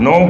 9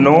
9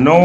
9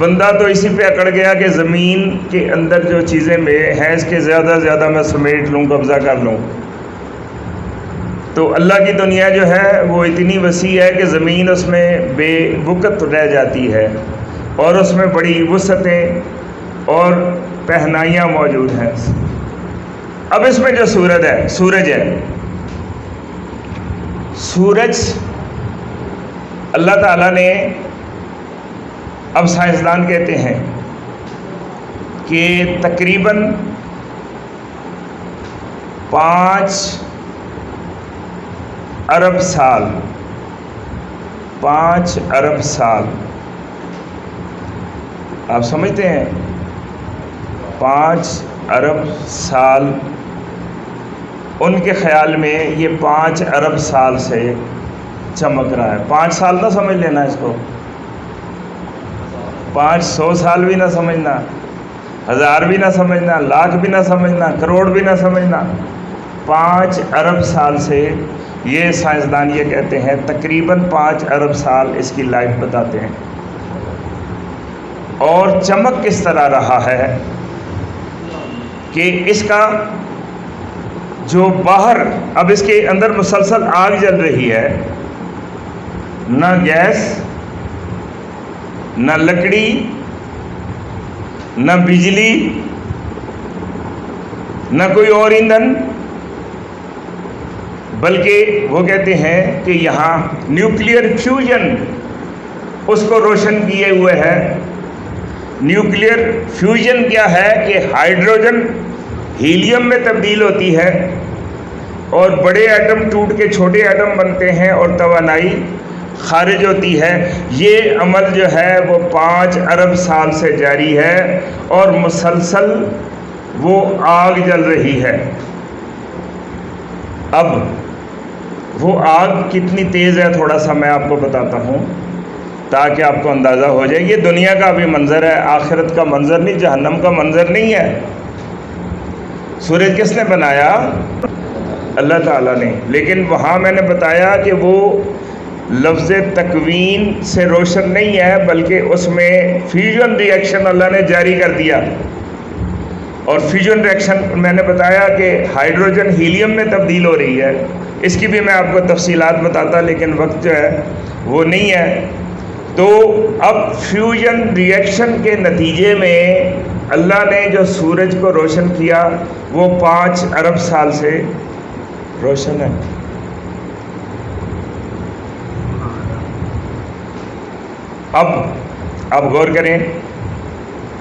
بندہ تو اسی پہ اکڑ گیا کہ زمین کے اندر جو چیزیں ہیں اس کے زیادہ سے زیادہ میں سمیٹ لوں، قبضہ کر لوں. تو اللہ کی دنیا جو ہے وہ اتنی وسیع ہے کہ زمین اس میں بے وقت رہ جاتی ہے، اور اس میں بڑی وسعتیں اور پہنائیاں موجود ہیں. اب اس میں جو سورج ہے، سورج اللہ تعالیٰ نے، اب سائنسدان کہتے ہیں کہ تقریباً 5 ارب سال 5 ارب سال آپ سمجھتے ہیں 5 ارب سال ان کے خیال میں یہ 5 ارب سال سے چمک رہا ہے. 5 سال نہ سمجھ لینا اس کو، 500 سال بھی نہ سمجھنا، 1000 بھی نہ سمجھنا، لاکھ بھی نہ سمجھنا، کروڑ بھی نہ سمجھنا. 5 ارب سال سے یہ سائنسدان یہ کہتے ہیں تقریباً 5 ارب سال اس کی لائف بتاتے ہیں. اور چمک کس طرح رہا ہے کہ اس کا جو باہر، اب اس کے اندر مسلسل آگ جل رہی ہے، نہ گیس، نہ لکڑی، نہ بجلی، نہ کوئی اور ایندھن، بلکہ وہ کہتے ہیں کہ یہاں نیوکلیئر فیوژن اس کو روشن کیے ہوئے ہے. نیوکلیئر فیوژن کیا ہے کہ ہائیڈروجن ہیلیم میں تبدیل ہوتی ہے اور بڑے ایٹم ٹوٹ کے چھوٹے ایٹم بنتے ہیں اور توانائی خارج ہوتی ہے. یہ عمل جو ہے وہ 5 ارب سال سے جاری ہے اور مسلسل وہ آگ جل رہی ہے. اب وہ آگ کتنی تیز ہے تھوڑا سا میں آپ کو بتاتا ہوں تاکہ آپ کو اندازہ ہو جائے. یہ دنیا کا بھی منظر ہے، آخرت کا منظر نہیں، جہنم کا منظر نہیں ہے. سورج کس نے بنایا؟ اللہ تعالیٰ نے. لیکن وہاں میں نے بتایا کہ وہ لفظ تکوین سے روشن نہیں ہے، بلکہ اس میں فیوژن ری ایکشن اللہ نے جاری کر دیا. اور فیوژن ری ایکشن میں نے بتایا کہ ہائیڈروجن ہیلیم میں تبدیل ہو رہی ہے. اس کی بھی میں آپ کو تفصیلات بتاتا، لیکن وقت جو ہے وہ نہیں ہے. تو اب فیوژن ری ایکشن کے نتیجے میں اللہ نے جو سورج کو روشن کیا وہ 5 ارب سال سے روشن ہے. اب غور کریں،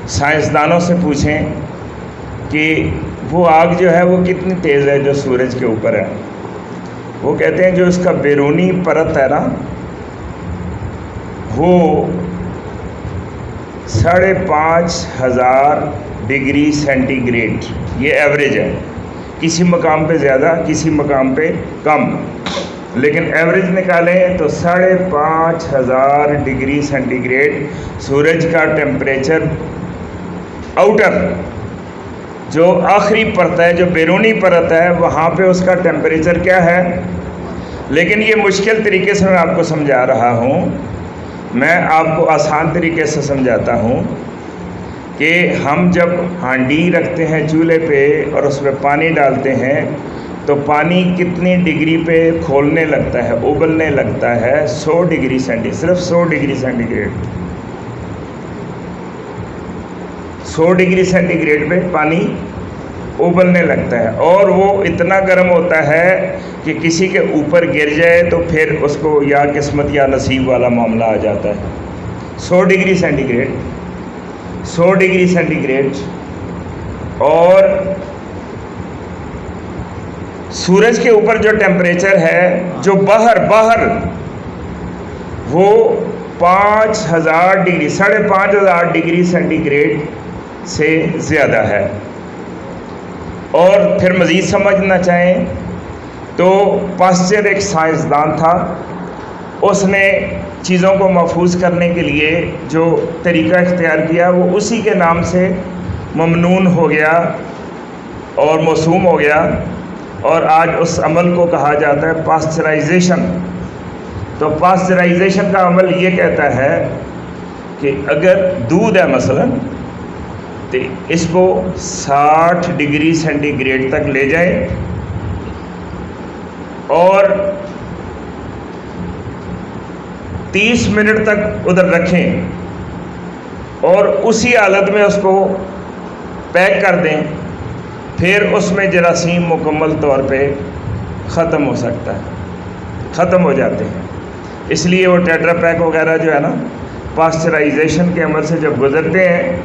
سائنسدانوں سے پوچھیں کہ وہ آگ جو ہے وہ کتنی تیز ہے جو سورج کے اوپر ہے. وہ کہتے ہیں جو اس کا بیرونی پرت ہے نا وہ 5,500 ڈگری سینٹی گریڈ، یہ ایوریج ہے. کسی مقام پہ زیادہ، کسی مقام پہ کم، لیکن ایوریج نکالیں تو 5,500 ڈگری سینٹی گریڈ سورج کا ٹیمپریچر. آؤٹر جو آخری پرت ہے، جو بیرونی پرت ہے، وہاں پہ اس کا ٹیمپریچر کیا ہے. لیکن یہ مشکل طریقے سے میں آپ کو سمجھا رہا ہوں، میں آپ کو آسان طریقے سے سمجھاتا ہوں کہ ہم جب ہانڈی رکھتے ہیں چولہے پہ اور اس میں پانی ڈالتے ہیں تو پانی کتنی ڈگری پہ کھولنے لگتا ہے، ابلنے لگتا ہے؟ 100 ڈگری سینٹی، صرف 100 degree centigrade. 100 degree centigrade پہ پانی ابلنے لگتا ہے، اور وہ اتنا گرم ہوتا ہے کہ کسی کے اوپر گر جائے تو پھر اس کو یا قسمت یا نصیب والا معاملہ آ جاتا ہے. 100 degree centigrade, 100 degree centigrade. اور سورج کے اوپر جو ٹیمپریچر ہے جو باہر وہ 5,000 ڈگری، 5,500 ڈگری سینٹی گریڈ سے زیادہ ہے. اور پھر مزید سمجھنا چاہیں تو پاسچر ایک سائنسدان تھا، اس نے چیزوں کو محفوظ کرنے کے لیے جو طریقہ اختیار کیا وہ اسی کے نام سے ممنون ہو گیا اور موسوم ہو گیا، اور آج اس عمل کو کہا جاتا ہے پاسچرائزیشن. تو پاسچرائزیشن کا عمل یہ کہتا ہے کہ اگر دودھ ہے مثلاً تو اس کو 60 ڈگری سینٹی گریڈ تک لے جائیں اور 30 منٹ تک ادھر رکھیں اور اسی حالت میں اس کو پیک کر دیں، پھر اس میں جراثیم مکمل طور پہ ختم ہو سکتا ہے، ختم ہو جاتے ہیں۔ اس لیے وہ ٹیٹرا پیک وغیرہ جو ہے نا، پاسچرائزیشن کے عمل سے جب گزرتے ہیں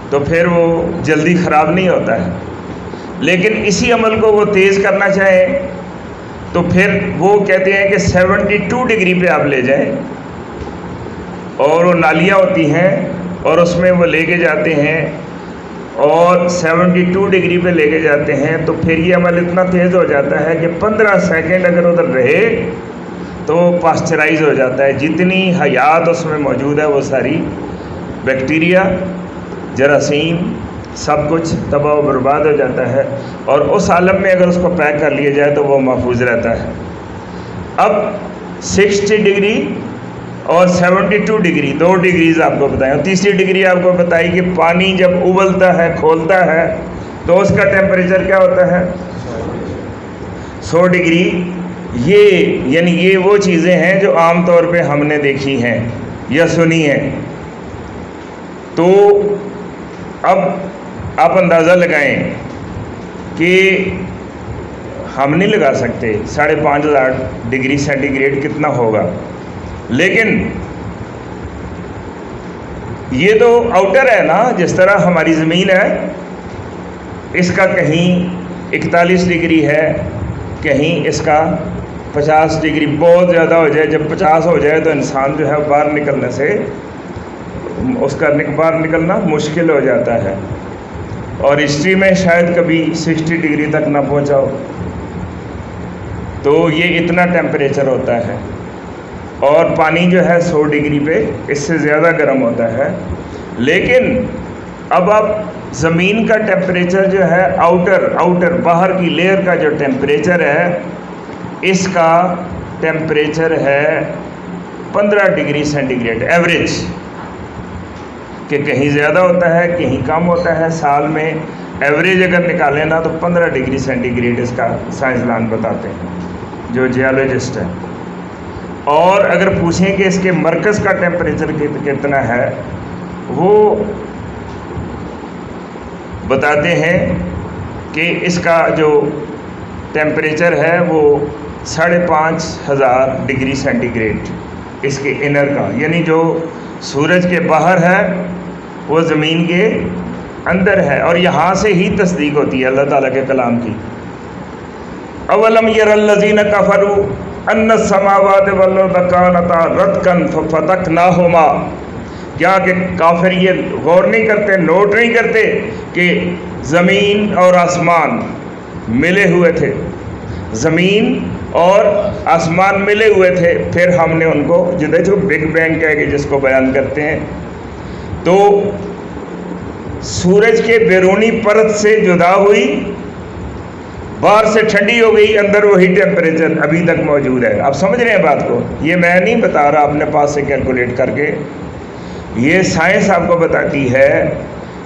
تو پھر وہ جلدی خراب نہیں ہوتا ہے۔ لیکن اسی عمل کو وہ تیز کرنا چاہیں تو پھر وہ کہتے ہیں کہ 72 ڈگری پہ آپ لے جائیں، اور وہ نالیاں ہوتی ہیں اور اس میں وہ لے کے جاتے ہیں اور 72 ڈگری پہ لے کے جاتے ہیں، تو پھر یہ عمل اتنا تیز ہو جاتا ہے کہ 15 سیکنڈ اگر ادھر رہے تو پاسچرائز ہو جاتا ہے۔ جتنی حیات اس میں موجود ہے وہ ساری بیکٹیریا، جراثیم، سب کچھ تباہ و برباد ہو جاتا ہے، اور اس عالم میں اگر اس کو پیک کر لیا جائے تو وہ محفوظ رہتا ہے۔ اب 60 ڈگری اور 72 ڈگری، 2 ڈگریز آپ کو بتائیں، اور تیسری ڈگری آپ کو بتائی کہ پانی جب ابلتا ہے، کھولتا ہے، تو اس کا ٹیمپریچر کیا ہوتا ہے؟ 100 ڈگری۔ یہ وہ چیزیں ہیں جو عام طور پہ ہم نے دیکھی ہیں یا سنی ہیں۔ تو اب آپ اندازہ لگائیں کہ ہم نہیں لگا سکتے 5500 ڈگری سینٹی گریڈ کتنا ہوگا، لیکن یہ تو آؤٹر ہے نا، جس طرح ہماری زمین ہے، اس کا کہیں 41 ڈگری ہے، کہیں اس کا 50 ڈگری، بہت زیادہ ہو جائے، جب 50 ہو جائے تو انسان جو ہے باہر نکلنے سے اس کا باہر نکلنا مشکل ہو جاتا ہے، اور ہسٹری میں شاید کبھی 60 ڈگری تک نہ پہنچا ہو۔ تو یہ اتنا ٹیمپریچر ہوتا ہے، اور پانی جو ہے 100 ڈگری پہ اس سے زیادہ گرم ہوتا ہے۔ لیکن اب آپ زمین کا ٹیمپریچر جو ہے، آؤٹر باہر کی لیئر کا جو ٹیمپریچر ہے، اس کا ٹیمپریچر ہے 15 ڈگری سینٹی گریڈ ایوریج، کہ کہیں زیادہ ہوتا ہے کہیں کم ہوتا ہے۔ سال میں ایوریج اگر نکالیں نا تو 15 ڈگری سینٹی گریڈ اس کا سائنسدان بتاتے ہیں، جو جیولوجسٹ ہیں۔ اور اگر پوچھیں کہ اس کے مرکز کا ٹیمپریچر کتنا ہے، وہ بتاتے ہیں کہ اس کا جو ٹیمپریچر ہے وہ 5500 ڈگری سینٹی گریڈ اس کے انر کا، یعنی جو سورج کے باہر ہے وہ زمین کے اندر ہے، اور یہاں سے ہی تصدیق ہوتی ہے اللہ تعالیٰ کے کلام کی۔ اولم یر الذین کفروا ان السماوات والارض کانتا رتقا ففتقناہما، کیا کہ کافر یہ غور نہیں کرتے، نوٹ نہیں کرتے کہ زمین اور آسمان ملے ہوئے تھے، زمین اور آسمان ملے ہوئے تھے، پھر ہم نے ان کو جو بگ بینگ کہہ کے جس کو بیان کرتے ہیں، تو سورج کے بیرونی پرت سے جدا ہوئی، باہر سے ٹھنڈی ہو گئی، اندر وہی ٹیمپریچر ابھی تک موجود ہے۔ آپ سمجھ رہے ہیں بات کو؟ یہ میں نہیں بتا رہا اپنے پاس سے کیلکولیٹ کر کے، یہ سائنس آپ کو بتاتی ہے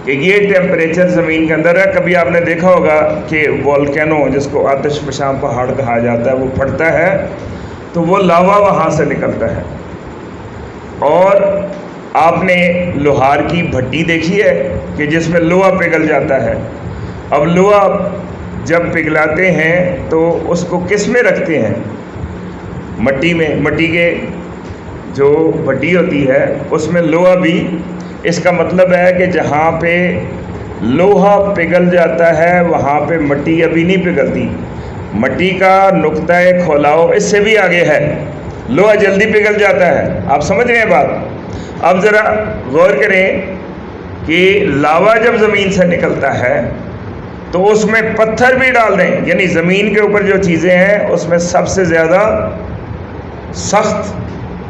کہ یہ ٹیمپریچر زمین کے اندر ہے۔ کبھی آپ نے دیکھا ہوگا کہ والکینو، جس کو آتش فشاں پہاڑ کہا جاتا ہے، وہ پھٹتا ہے تو وہ لاوا وہاں سے نکلتا ہے۔ اور آپ نے لوہار کی بھٹی دیکھی ہے کہ جس میں لوہا پگھل جاتا ہے۔ اب لوہا جب پگھلاتے ہیں تو اس کو کس میں رکھتے ہیں؟ مٹی میں، مٹی کے جو بھٹی ہوتی ہے اس میں لوہا بھی، اس کا مطلب ہے کہ جہاں پہ لوہا پگھل جاتا ہے وہاں پہ مٹی ابھی نہیں پگھلتی، مٹی کا نقطہ کھولاؤ اس سے بھی آگے ہے، لوہا جلدی پگھل جاتا ہے۔ آپ سمجھ رہے ہیں بات؟ اب ذرا غور کریں کہ لاوا جب زمین سے نکلتا ہے تو اس میں پتھر بھی ڈال دیں، یعنی زمین کے اوپر جو چیزیں ہیں اس میں سب سے زیادہ سخت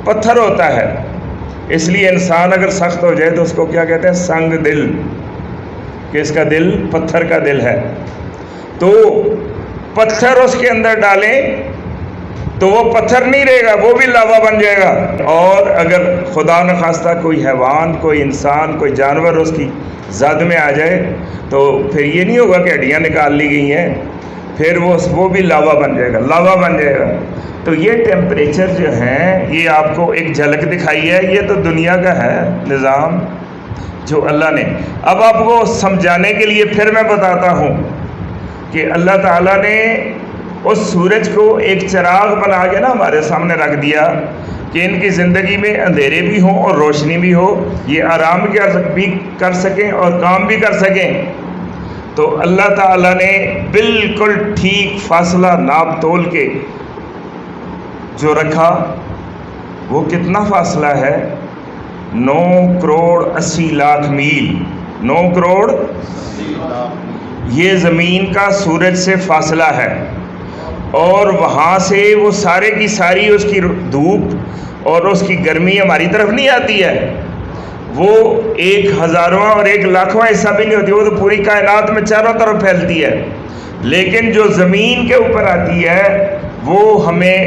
پتھر ہوتا ہے، اس لیے انسان اگر سخت ہو جائے تو اس کو کیا کہتے ہیں؟ سنگ دل، کہ اس کا دل پتھر کا دل ہے۔ تو پتھر اس کے اندر ڈالیں تو وہ پتھر نہیں رہے گا، وہ بھی لاوا بن جائے گا۔ اور اگر خدا نخواستہ کوئی حیوان، کوئی انسان، کوئی جانور اس کی زد میں آ جائے تو پھر یہ نہیں ہوگا کہ ہڈیاں نکال لی گئی ہیں، پھر وہ بھی لاوا بن جائے گا، لاوا بن جائے گا۔ تو یہ ٹیمپریچر جو ہیں، یہ آپ کو ایک جھلک دکھائی ہے، یہ تو دنیا کا ہے نظام جو اللہ نے۔ اب آپ کو سمجھانے کے لیے پھر میں بتاتا ہوں کہ اللہ تعالیٰ نے اس سورج کو ایک چراغ بنا کے نا ہمارے سامنے رکھ دیا کہ ان کی زندگی میں اندھیرے بھی ہوں اور روشنی بھی ہو، یہ آرام بھی کر سکیں اور کام بھی کر سکیں۔ تو اللہ تعالیٰ نے بالکل ٹھیک فاصلہ ناپ تول کے جو رکھا، وہ کتنا فاصلہ ہے؟ 9 کروڑ 80 لاکھ میل۔ 9 کروڑ یہ زمین کا سورج سے فاصلہ ہے، اور وہاں سے وہ سارے کی ساری اس کی دھوپ اور اس کی گرمی ہماری طرف نہیں آتی ہے، وہ 1,000واں اور 1,00,000واں حصہ بھی نہیں ہوتی، وہ تو پوری کائنات میں چاروں طرف پھیلتی ہے۔ لیکن جو زمین کے اوپر آتی ہے وہ ہمیں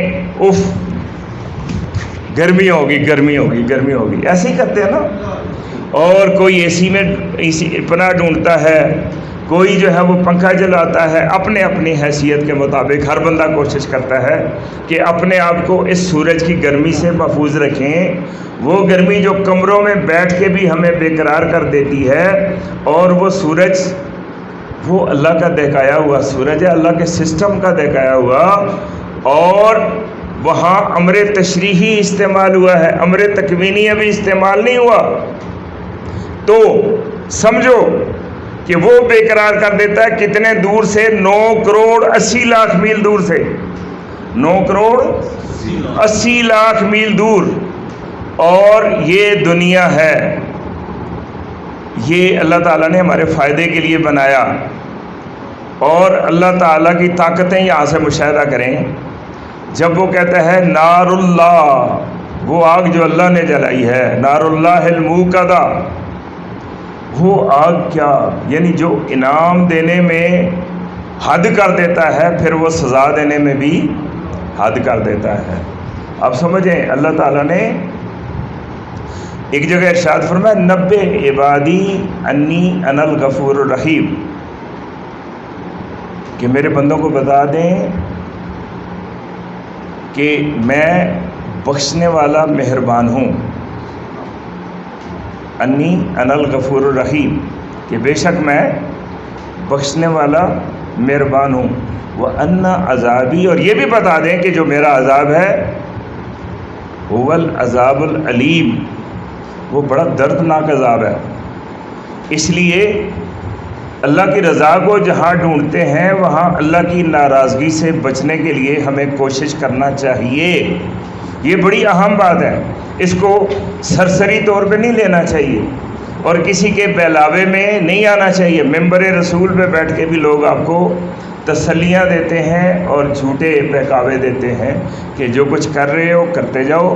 گرمی ہوگی ایسے ہی کرتے ہیں نا۔ اور کوئی اے سی میں پناہ ڈھونڈتا ہے، کوئی جو ہے وہ پنکھا جلاتا ہے، اپنے اپنی حیثیت کے مطابق ہر بندہ کوشش کرتا ہے کہ اپنے آپ کو اس سورج کی گرمی سے محفوظ رکھیں۔ وہ گرمی جو کمروں میں بیٹھ کے بھی ہمیں بے قرار کر دیتی ہے، اور وہ سورج وہ اللہ کا دہکایا ہوا سورج ہے، اللہ کے سسٹم کا دہکایا ہوا، اور وہاں امر تشریحی استعمال ہوا ہے، امر تکوینی ابھی استعمال نہیں ہوا۔ تو سمجھو کہ وہ بے قرار کر دیتا ہے کتنے دور سے؟ 9 کروڑ 80 لاکھ میل دور سے، 9 کروڑ 80 لاکھ میل دور۔ اور یہ دنیا ہے، یہ اللہ تعالیٰ نے ہمارے فائدے کے لیے بنایا۔ اور اللہ تعالیٰ کی طاقتیں یہاں سے مشاہدہ کریں۔ جب وہ کہتا ہے نار اللہ، وہ آگ جو اللہ نے جلائی ہے، نار اللہ الموقدہ، وہ آگ کیا؟ یعنی جو انعام دینے میں حد کر دیتا ہے، پھر وہ سزا دینے میں بھی حد کر دیتا ہے۔ اب سمجھیں، اللہ تعالیٰ نے ایک جگہ ارشاد فرمایا نبّئ عبادی انی انا الغفور الرحیم، کہ میرے بندوں کو بتا دیں کہ میں بخشنے والا مہربان ہوں، انی انا الغفور الرحیم، کہ بے شک میں بخشنے والا مہربان ہوں، وَأَنَّ عذابی، اور یہ بھی بتا دیں کہ جو میرا عذاب ہے هُوَ الْعَذَابُ الْعَلِيمُ، وہ بڑا دردناک عذاب ہے۔ اس لیے اللہ کی رضا کو جہاں ڈھونڈتے ہیں وہاں اللہ کی ناراضگی سے بچنے کے لیے ہمیں کوشش کرنا چاہیے۔ یہ بڑی اہم بات ہے، اس کو سرسری طور پہ نہیں لینا چاہیے، اور کسی کے بہلاوے میں نہیں آنا چاہیے۔ ممبر رسول پہ بیٹھ کے بھی لوگ آپ کو تسلیاں دیتے ہیں اور جھوٹے بہکاوے دیتے ہیں کہ جو کچھ کر رہے ہو کرتے جاؤ،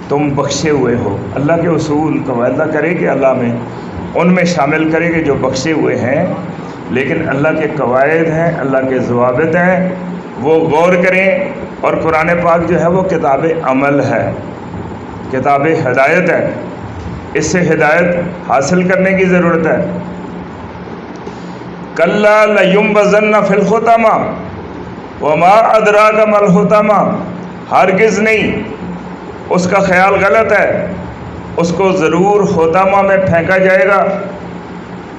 تم بخشے ہوئے ہو۔ اللہ کے اصول کا وعدہ کرے کہ اللہ میں ان میں شامل کرے کہ جو بخشے ہوئے ہیں، لیکن اللہ کے قواعد ہیں، اللہ کے ضوابط ہیں، وہ غور کریں۔ اور قرآن پاک جو ہے وہ کتاب عمل ہے، کتاب ہدایت ہے، اس سے ہدایت حاصل کرنے کی ضرورت ہے۔ کلا لینبذن فی الحطمہ وما ادراک ما الحطمہ، ہرگز نہیں، اس کا خیال غلط ہے، اس کو ضرور حطمہ میں پھینکا جائے گا۔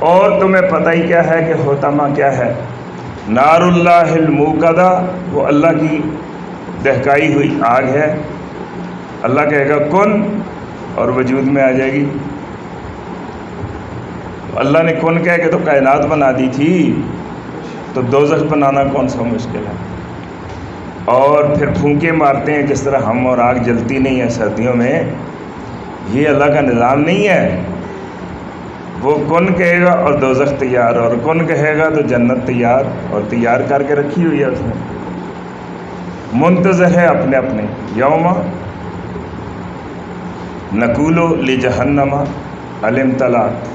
اور تمہیں پتہ ہی کیا ہے کہ حطمہ کیا ہے؟ نار اللہ الموقدہ، وہ اللہ کی دہکائی ہوئی آگ ہے۔ اللہ کہے گا کن، اور وجود میں آ جائے گی۔ اللہ نے کن کہہ کے تو کائنات بنا دی تھی، تو دوزخ بنانا کون سا مشکل ہے؟ اور پھر پھونکے مارتے ہیں جس طرح ہم، اور آگ جلتی نہیں ہے سردیوں میں۔ یہ اللہ کا نظام نہیں ہے۔ وہ کن کہے گا اور دوزخ تیار، اور کن کہے گا تو جنت تیار، اور تیار کر کے رکھی ہوئی ہے اس نے، منتظر ہے اپنے اپنے۔ یوم نقول لجہنم هل امتلأت،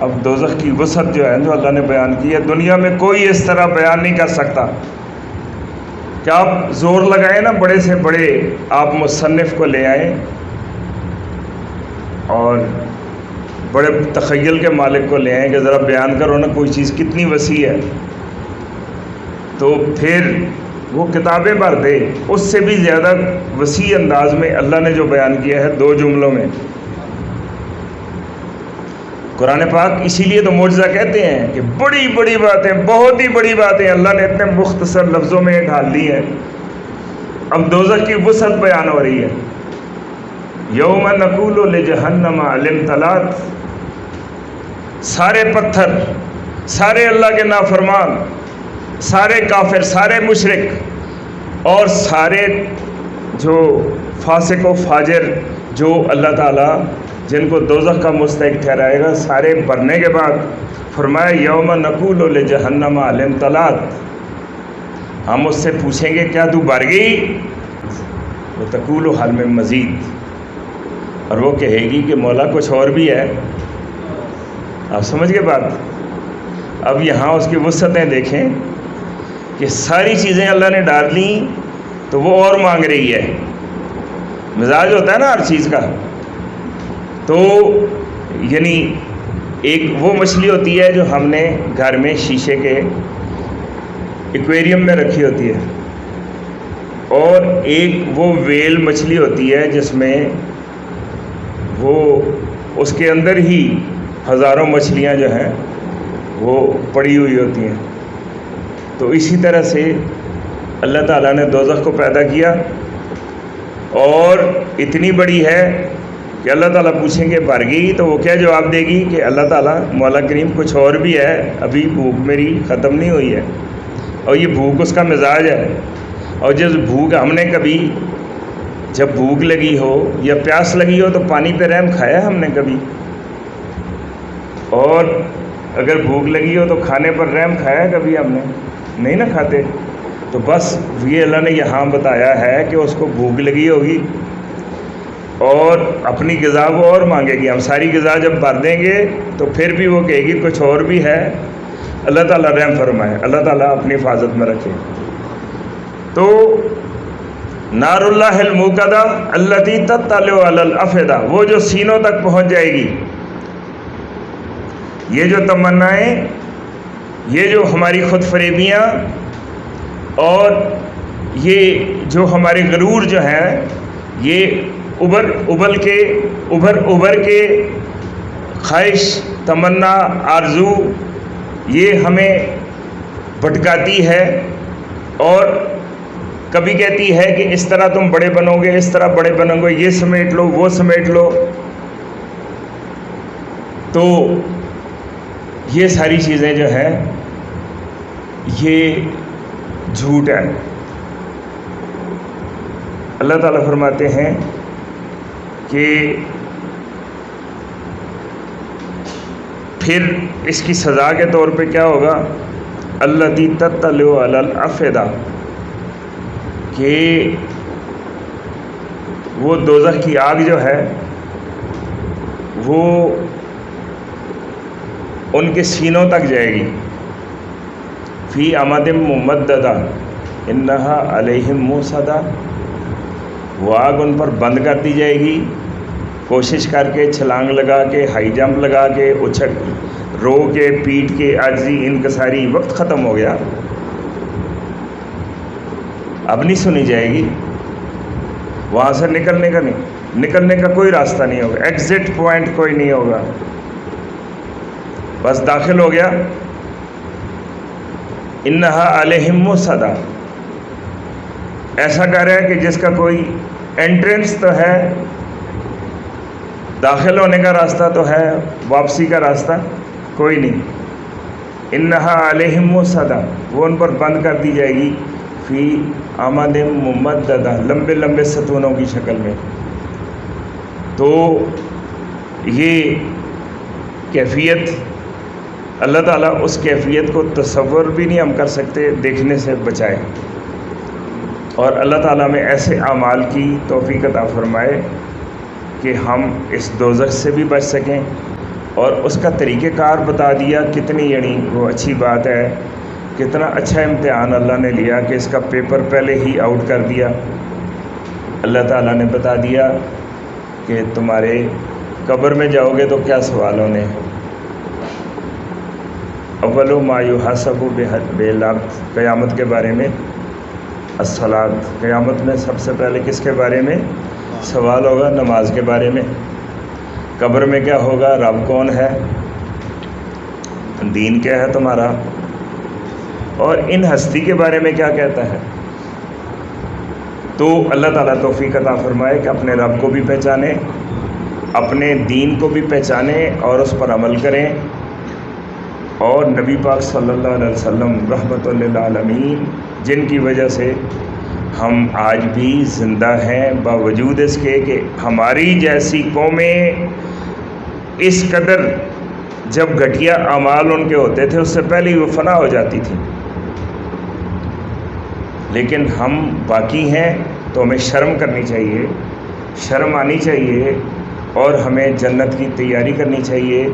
اب دوزخ کی وسعت جو ہے جو اللہ نے بیان کی ہے، دنیا میں کوئی اس طرح بیان نہیں کر سکتا کہ آپ زور لگائیں نا، بڑے سے بڑے آپ مصنف کو لے آئیں اور بڑے تخیل کے مالک کو لے آئیں کہ ذرا بیان کرو نا کوئی چیز کتنی وسیع ہے، تو پھر وہ کتابیں بھر دے۔ اس سے بھی زیادہ وسیع انداز میں اللہ نے جو بیان کیا ہے 2 جملوں میں۔ قرآن پاک اسی لیے تو معجزہ کہتے ہیں کہ بڑی بڑی باتیں، بہت ہی بڑی باتیں اللہ نے اتنے مختصر لفظوں میں ڈھال دی ہیں۔ اب دوزخ کی وسعت بیان ہو رہی ہے۔ یوم نقول لجہنم هل امتلأت، سارے پتھر، سارے اللہ کے نافرمان، سارے کافر، سارے مشرک اور سارے جو فاسق و فاجر جو اللہ تعالیٰ جن کو دوزخ کا مستحق ٹھہرائے گا، سارے بھرنے کے بعد فرمایا یوم نقول لجہنم هل امتلأت، ہم اس سے پوچھیں گے کیا تو بھر گئی؟ وتقول هل من مزید، اور وہ کہے گی کہ مولا کچھ اور بھی ہے۔ آپ سمجھ گئے بات؟ اب یہاں اس کی وسعتیں دیکھیں کہ ساری چیزیں اللہ نے ڈال لیں تو وہ اور مانگ رہی ہے۔ مزاج ہوتا ہے نا ہر چیز کا، تو یعنی ایک وہ مچھلی ہوتی ہے جو ہم نے گھر میں شیشے کے ایکویریم میں رکھی ہوتی ہے، اور ایک وہ ویل مچھلی ہوتی ہے جس میں وہ اس کے اندر ہی ہزاروں مچھلیاں جو ہیں وہ پڑی ہوئی ہوتی ہیں۔ تو اسی طرح سے اللہ تعالیٰ نے دوزخ کو پیدا کیا اور اتنی بڑی ہے کہ اللہ تعالیٰ پوچھیں گے بھر گئی، تو وہ کیا جواب دے گی کہ اللہ تعالیٰ مولا کریم کچھ اور بھی ہے، ابھی بھوک میری ختم نہیں ہوئی ہے۔ اور یہ بھوک اس کا مزاج ہے، اور جس بھوک ہم نے کبھی جب بھوک لگی ہو یا پیاس لگی ہو تو پانی پہ رحم کھایا ہم نے کبھی؟ اور اگر بھوک لگی ہو تو کھانے پر رحم کھایا کبھی ہم نے؟ نہیں نا کھاتے۔ تو بس یہ اللہ نے یہاں بتایا ہے کہ اس کو بھوک لگی ہوگی اور اپنی غذا وہ اور مانگے گی۔ ہم ساری غذا جب بھر دیں گے تو پھر بھی وہ کہے گی کچھ اور بھی ہے۔ اللہ تعالیٰ رحم فرمائے، اللہ تعالیٰ اپنی حفاظت میں رکھے۔ تو نار اللہ الموقدہ التی تطلع علی الافئدہ، وہ جو سینوں تک پہنچ جائے گی۔ یہ جو تمنائیں، یہ جو ہماری خود فریبیاں اور یہ جو ہمارے غرور جو ہیں، یہ ابھر کے خواہش، تمنا، آرزو، یہ ہمیں بھٹکاتی ہے اور کبھی کہتی ہے کہ اس طرح تم بڑے بنو گے، اس طرح بڑے بنو گے، یہ سمیٹ لو، وہ سمیٹ لو۔ تو یہ ساری چیزیں جو ہیں یہ جھوٹ ہے۔ اللہ تعالیٰ فرماتے ہیں کہ پھر اس کی سزا کے طور پہ کیا ہوگا؟ التی تطلع علی الافئدہ، کہ وہ دوزخ کی آگ جو ہے وہ ان کے سینوں تک جائے گی۔ فی امد ممددہ انہا علیہم موصدہ، وہ آگ ان پر بند کر دی جائے گی، کوشش کر کے، چھلانگ لگا کے، ہائی جمپ لگا کے، اچھل رو کے، پیٹ کے، عاجزی، انکساری، وقت ختم ہو گیا، اب نہیں سنی جائے گی۔ وہاں سے نکلنے کا کوئی راستہ نہیں ہوگا، ایگزٹ پوائنٹ کوئی نہیں ہوگا، بس داخل ہو گیا۔ انہا علیہم موصدہ، ایسا کہہ رہا ہے کہ جس کا کوئی انٹرنس تو ہے، داخل ہونے کا راستہ تو ہے، واپسی کا راستہ کوئی نہیں۔ انہا علیہم موصدہ، وہ ان پر بند کر دی جائے گی، فی امد ممددہ، لمبے لمبے ستونوں کی شکل میں۔ تو یہ کیفیت، اللہ تعالیٰ اس کیفیت کو تصور بھی نہیں ہم کر سکتے، دیکھنے سے بچائے، اور اللہ تعالیٰ میں ایسے اعمال کی توفیق عطا فرمائے کہ ہم اس دوزخ سے بھی بچ سکیں، اور اس کا طریقہ کار بتا دیا، کتنی یعنی وہ اچھی بات ہے کتنا اچھا امتحان اللہ نے لیا کہ اس کا پیپر پہلے ہی آؤٹ کر دیا. اللہ تعالیٰ نے بتا دیا کہ تمہارے قبر میں جاؤ گے تو کیا سوال ہونے ہیں. اول ما یحاسب بہ العبد، قیامت کے بارے میں، الصلاۃ، قیامت میں سب سے پہلے کس کے بارے میں سوال ہوگا؟ نماز کے بارے میں. قبر میں کیا ہوگا؟ رب کون ہے، دین کیا ہے تمہارا، اور ان ہستی کے بارے میں کیا کہتا ہے. تو اللہ تعالیٰ توفیق عطا فرمائے کہ اپنے رب کو بھی پہچانیں، اپنے دین کو بھی پہچانیں اور اس پر عمل کریں، اور نبی پاک صلی اللہ علیہ وسلم رحمۃ للعالمین جن کی وجہ سے ہم آج بھی زندہ ہیں، باوجود اس کے کہ ہماری جیسی قومیں اس قدر جب گھٹیا اعمال ان کے ہوتے تھے اس سے پہلے ہی وہ فنا ہو جاتی تھی، لیکن ہم باقی ہیں تو ہمیں شرم کرنی چاہیے، شرم آنی چاہیے، اور ہمیں جنت کی تیاری کرنی چاہیے،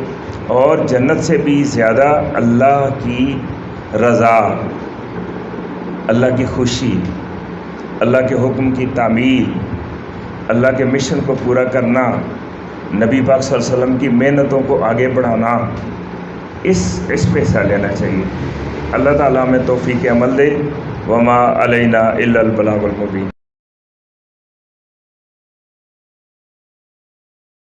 اور جنت سے بھی زیادہ اللہ کی رضا، اللہ کی خوشی، اللہ کے حکم کی تعمیل، اللہ کے مشن کو پورا کرنا، نبی پاک صلی اللہ علیہ وسلم کی محنتوں کو آگے بڑھانا، اس پہ حصہ لینا چاہیے. اللہ تعالیٰ ہمیں توفیق عمل دے. وما علینا الا البلاغ المبین.